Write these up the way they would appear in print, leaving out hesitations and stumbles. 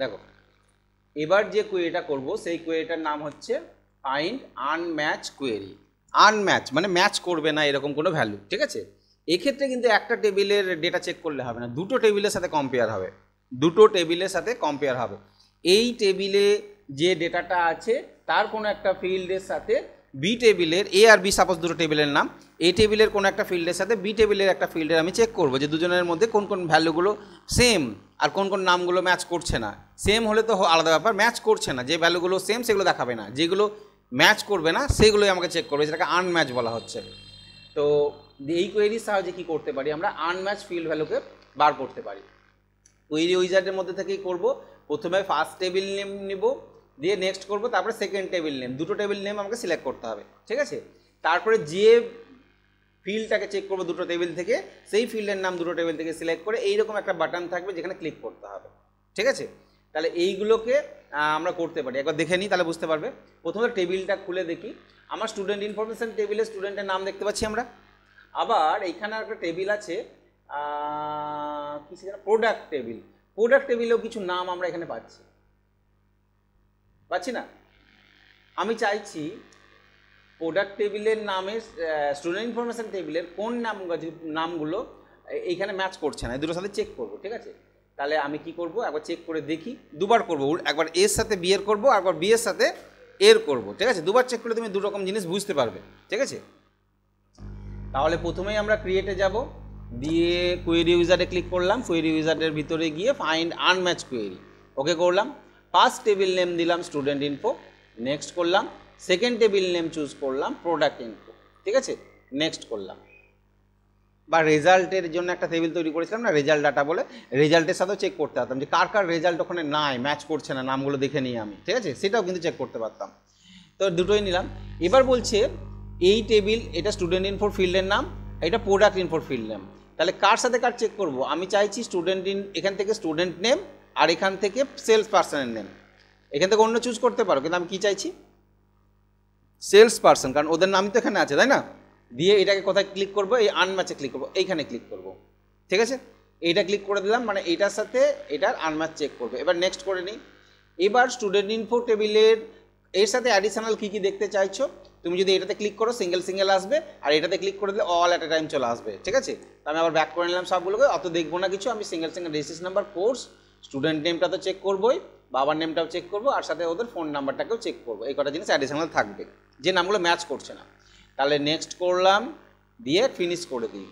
দেখো এবার যে কোয়েরিটা করব সেই কোয়েরিটার নাম হচ্ছে ফাইন্ড আনম্যাচ কোয়েরি। আনম্যাচ মানে ম্যাচ করবে না এরকম কোনো ভ্যালু, ঠিক আছে। এক্ষেত্রে কিন্তু একটা টেবিলের ডেটা চেক করলে হবে না, দুটো টেবিলের সাথে কম্পেয়ার হবে, দুটো টেবিলের সাথে কম্পেয়ার হবে। এই টেবিলে যে ডেটাটা আছে তার কোনো একটা ফিল্ডের সাথে বি টেবিলের, এ আর বি সাপোজ দুটো টেবিলের নাম, এ টেবিলের কোনো একটা ফিল্ডের সাথে বি টেবিলের একটা ফিল্ডের আমি চেক করবো যে দুজনের মধ্যে কোন কোন ভ্যালুগুলো সেম আর কোন কোন নামগুলো ম্যাচ করছে না। সেম হলে তো আলাদা ব্যাপার, ম্যাচ করছে না যে ভ্যালুগুলো সেম সেগুলো দেখাবে না, যেগুলো ম্যাচ করবে না সেগুলোই আমাকে চেক করবে, যেটাকে আনম্যাচ বলা হচ্ছে। তো এই কোয়েরির সাহায্যে কী করতে পারি আমরা, আনম্যাচ ফিল্ড ভ্যালুকে বার করতে পারি। কোয়েরি উইজার্ডের মধ্যে থেকেই করব। প্রথমে ফার্স্ট টেবিল নেম নিব, দিয়ে নেক্সট করব, তারপরে সেকেন্ড টেবিল নেম, দুটো টেবিল নেম আমাকে সিলেক্ট করতে হবে, ঠিক আছে। তারপরে যে ফিল্ডটাকে চেক করবো দুটো টেবিল থেকে, সেই ফিল্ডের নাম দুটো টেবিল থেকে সিলেক্ট করে এইরকম একটা বাটন থাকবে যেখানে ক্লিক করতে হবে, ঠিক আছে। তাহলে এইগুলোকে আমরা করতে পারি, একবার দেখে নিই তাহলে বুঝতে পারবে। প্রথমে টেবিলটা খুলে দেখি, আমার স্টুডেন্ট ইনফরমেশন টেবিলে স্টুডেন্টের নাম দেখতে পাচ্ছি আমরা। আবার এইখানে একটা টেবিল আছে কি সেখানে প্রোডাক্ট টেবিল, প্রোডাক্ট টেবিলেও কিছু নাম আমরা এখানে পাচ্ছি না। আমি চাইছি প্রোডাক্ট টেবিলের নামে স্টুডেন্ট ইনফরমেশন টেবিলের কোন নামগুলো এইখানে ম্যাচ করছে না, এই দুটোর সাথে চেক করবো, ঠিক আছে। তাহলে আমি কি করব, একবার চেক করে দেখি, দুবার করব, একবার এর সাথে বি এর করবো, একবার বি এর সাথে এর করবো, ঠিক আছে। দুবার চেক করে তুমি দু রকম জিনিস বুঝতে পারবে, ঠিক আছে। তাহলে প্রথমেই আমরা ক্রিয়েটে যাব, দিয়ে কোয়েরি উইজার্ডে ক্লিক করলাম, কোয়েরি উইজার্ডের ভিতরে গিয়ে ফাইন্ড আনম্যাচ কোয়েরি ওকে করলাম। ফার্স্ট টেবিল নেম দিলাম স্টুডেন্ট ইনফো, নেক্সট করলাম। সেকেন্ড টেবিল নেম চুজ করলাম প্রোডাক্ট ইনফো, ঠিক আছে, নেক্সট করলাম। বা রেজাল্টের জন্য একটা টেবিল তৈরি করেছিলাম না, রেজাল্ট ডাটা বলে, রেজাল্টের সাথেও চেক করতে পারতাম যে কার কার রেজাল্ট ওখানে নাই, ম্যাচ করছে না, নামগুলো দেখে নিই আমি, ঠিক আছে, সেটাও কিন্তু চেক করতে পারতাম। তো দুটোই নিলাম। এবার বলছে এই টেবিল, এটা স্টুডেন্ট ইনফোর ফিল্ডের নাম, এটা প্রোডাক্ট ইনফোর ফিল্ড নেম। তাহলে কার সাথে কার চেক করব, আমি চাইছি স্টুডেন্ট এখান থেকে স্টুডেন্ট নেম, আর এখান থেকে সেলস পার্সনের নেম। এখান থেকে অন্য চুজ করতে পারো, কিন্তু আমি কি চাইছি সেলস পার্সন, কারণ ওদের নামই তো এখানে আছে, তাই না। দিয়ে এটাকে কোথায় ক্লিক করবো, এই আনম্যাচে ক্লিক করবো, এইখানে ক্লিক করব, ঠিক আছে। এইটা ক্লিক করে দিলাম, মানে এইটার সাথে এটার আনম্যাচ চেক করবে। এবার নেক্সট করে নিই। এবার স্টুডেন্ট ইনফো টেবিলের এর সাথে অ্যাডিশনাল কী কী দেখতে চাইছো, তুমি যদি এটাতে ক্লিক করো সিঙ্গেল সিঙ্গেল আসবে, আর এটাতে ক্লিক করে দিলে অল অ্যাট এ টাইম চলে আসবে, ঠিক আছে। তো আমি আবার ব্যাক করে নিলাম সবগুলোকে, অত দেখবো না কিছু, আমি single single registration number, course, student নেমটা তো চেক করবোই, বাবার নেমটাও চেক করবো, আর সাথে ওদের ফোন নাম্বারটাকেও চেক করবো। এই কটা জিনিস অ্যাডিশনাল থাকবে যে নামগুলো ম্যাচ করছে না। তাহলে নেক্সট করলাম, দিয়ে ফিনিশ করে দিই।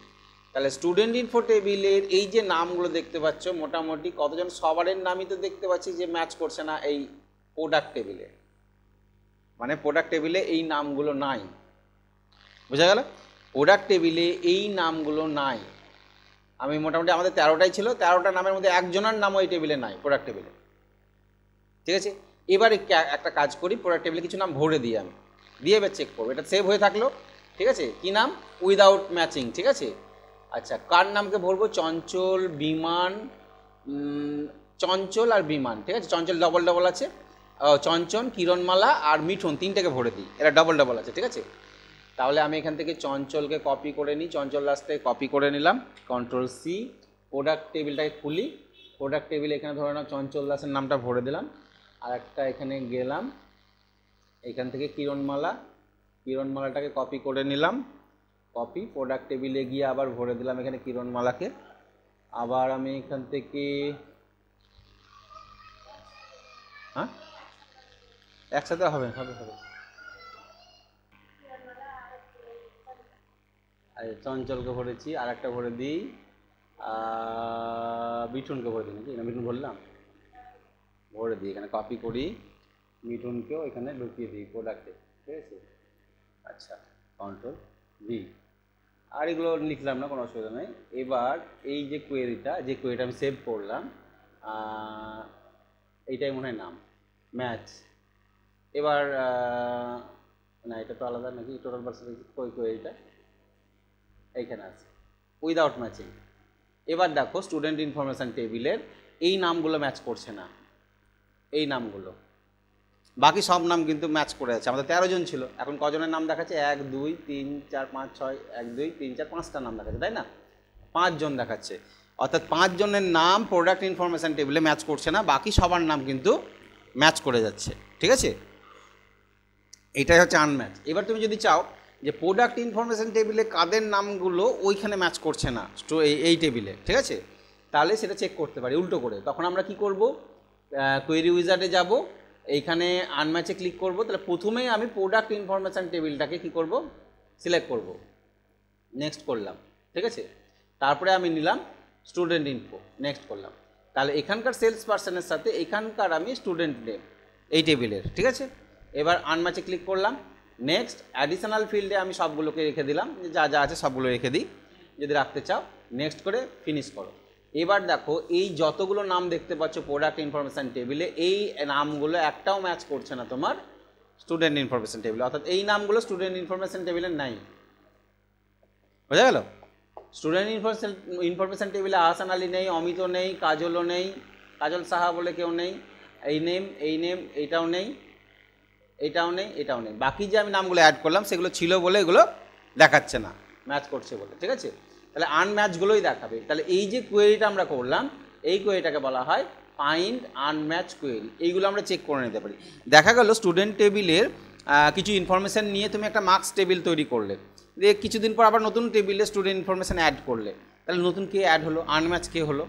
তাহলে স্টুডেন্ট ইনফো টেবিলের এই যে নামগুলো দেখতে পাচ্ছ, মোটামুটি কতজন সবারের নামই তো দেখতে পাচ্ছি যে ম্যাচ করছে না এই প্রোডাক্ট টেবিলে, মানে প্রোডাক্ট টেবিলে এই নামগুলো নাই, বোঝা গেল। প্রোডাক্ট টেবিলে এই নামগুলো নাই। আমি মোটামুটি আমাদের 13টাই ছিল, 13টা নামের মধ্যে একজনের নামও এই টেবিলে নাই, প্রোডাক্ট টেবিলে, ঠিক আছে। এবার একটা কাজ করি, প্রোডাক্ট টেবিলে কিছু নাম ভরে দিই আমি, দিয়ে এবার চেক করবো, এটা সেভ হয়ে থাকলো, ঠিক আছে। কি নাম, উইদাউট ম্যাচিং, ঠিক আছে। আচ্ছা, কার নামকে ভরবো, চঞ্চল, বিমান, চঞ্চল আর বিমান, ঠিক আছে। চঞ্চল ডবল ডবল আছে, চঞ্চল, কিরণমালা আর মিঠুন, তিনটাকে ভরে দিই, এরা ডবল ডবল আছে, ঠিক আছে। তাহলে আমি এখান থেকে চঞ্চলকে কপি করে নিই, চঞ্চল রাস্তায় কপি করে নিলাম, কন্ট্রোল সি, প্রোডাক্ট টেবিলটাকে খুলি, প্রোডাক্ট টেবিল এখানে ধরে নাও চঞ্চল দাসের নামটা ভরে দিলাম, আর একটা এখানে গেলাম, এখান থেকে কিরণমালা, কিরণমালাটাকে কপি করে নিলাম, কপি, প্রোডাক্ট টেবিলে গিয়ে আবার ভরে দিলাম এখানে কিরণমালাকে। আবার আমি এখান থেকে হ্যাঁ একসাথে হবে হবে হবে, চঞ্চলকে ভরেছি, আর একটা ভরে দিই, মিঠুনকে ভরে দিই নাকি না, মিঠুন বললাম, ভরে দিই, এখানে কপি করি, মিঠুনকেও এখানে ঢুকিয়ে দিই প্রোডাক্টে, ঠিক আছে। আচ্ছা, কন্ট্রোল ভি, আর এগুলো লিখলাম না, কোনো অসুবিধা নেই। এবার এই যে কোয়েরিটা, যে কোয়েরিটা আমি সেভ করলাম, এইটাই মনে হয় নাম ম্যাচ। এবার না, এটা তো আলাদা নাকি, টোটাল পার্সেন্টেজ কোয়েরিটা এইখানে আছে উইদাউট ম্যাচিং। এবার দেখো স্টুডেন্ট ইনফরমেশান টেবিলের এই নামগুলো ম্যাচ করছে না, এই নামগুলো, বাকি সব নাম কিন্তু ম্যাচ করে আছে। আমাদের 13 জন ছিল, এখন কজনের নাম দেখাচ্ছে, 1 2 3 4 5 6, 1 2 3 4 5টা নাম দেখাচ্ছে, তাই না, 5 জন দেখাচ্ছে। অর্থাৎ 5 জনের নাম প্রোডাক্ট ইনফরমেশান টেবিলে ম্যাচ করছে না, বাকি সবার নাম কিন্তু ম্যাচ করে যাচ্ছে, ঠিক আছে? এটাই হচ্ছে আনম্যাচ। এবার তুমি যদি চাও যে প্রোডাক্ট ইনফরমেশান টেবিলে কাদের নামগুলো ওইখানে ম্যাচ করছে না এই টেবিলে, ঠিক আছে, তাহলে সেটা চেক করতে পারি উল্টো করে। তখন আমরা কি করব, কোয়েরি উইজার্ডে যাব, এইখানে আনম্যাচে ক্লিক করব। তাহলে প্রথমেই আমি প্রোডাক্ট ইনফরমেশান টেবিলটাকে কি করব, সিলেক্ট করব, নেক্সট করলাম, ঠিক আছে। তারপরে আমি নিলাম স্টুডেন্ট ইনফো, নেক্সট করলাম। তাহলে এখানকার সেলস পার্সনের সাথে এখানকার আমি স্টুডেন্ট নেম এই টেবিলের, ঠিক আছে। এবার আনম্যাচে ক্লিক করলাম, নেক্সট অ্যাডিশনাল ফিল্ডে আমি সবগুলোকে রেখে দিলাম, যা যা আছে সবগুলো রেখে দিই যদি রাখতে চাও, নেক্সট করে ফিনিশ করো। এবার দেখো এই যতগুলো নাম দেখতে পাচ্ছ প্রোডাক্ট ইনফরমেশান টেবিলে, এই নামগুলো একটাও ম্যাচ করছে না তোমার স্টুডেন্ট ইনফরমেশান টেবিলে, অর্থাৎ এই নামগুলো স্টুডেন্ট ইনফরমেশান টেবিলে নাই। বোঝা গেল? স্টুডেন্ট ইনফরমেশান টেবিলে আহসান আলী নেই, অমিতও নেই, কাজলও নেই, কাজল সাহা বলে কেউ নেই, এই নেম এইটাও নেই, এটাও নেই, এটাও নেই। বাকি যে আমি নামগুলো অ্যাড করলাম সেগুলো ছিল বলে এগুলো দেখাচ্ছে না, ম্যাচ করছে বলে, ঠিক আছে। তাহলে আনম্যাচগুলোই দেখাবে। তাহলে এই যে কোয়েরিটা আমরা করলাম, এই কোয়েরিটাকে বলা হয় ফাইন্ড আনম্যাচ কোয়েরি। এইগুলো আমরা চেক করে নিতে পারি। দেখা গেল স্টুডেন্ট টেবিলের কিছু ইনফরমেশান নিয়ে তুমি একটা মার্কস টেবিল তৈরি করলে, দিয়ে কিছুদিন পর আবার নতুন টেবিলে স্টুডেন্ট ইনফরমেশান অ্যাড করলে, তাহলে নতুন কে অ্যাড হলো, আনম্যাচ কে হলো,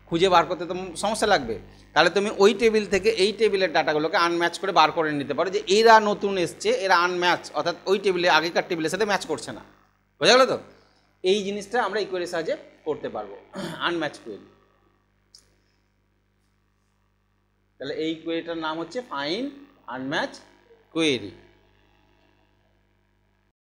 খুঁজে বার করতে তো সমস্যা লাগবে। তাহলে তুমি ওই টেবিল থেকে এই টেবিলের ডাটাগুলোকে আনম্যাচ করে বার করে নিতে পারো যে এরা নতুন এসছে, এরা আনম্যাচ, অর্থাৎ ওই টেবিলে আগেকার টেবিলের সাথে ম্যাচ করছে না। বোঝা গেলো তো? এই জিনিসটা আমরা এই কোয়েরির সাহায্যে করতে পারবো, আনম্যাচ কোয়েরি। তাহলে এই কোয়েরিটার নাম হচ্ছে ফাইন্ড আনম্যাচ কোয়েরি।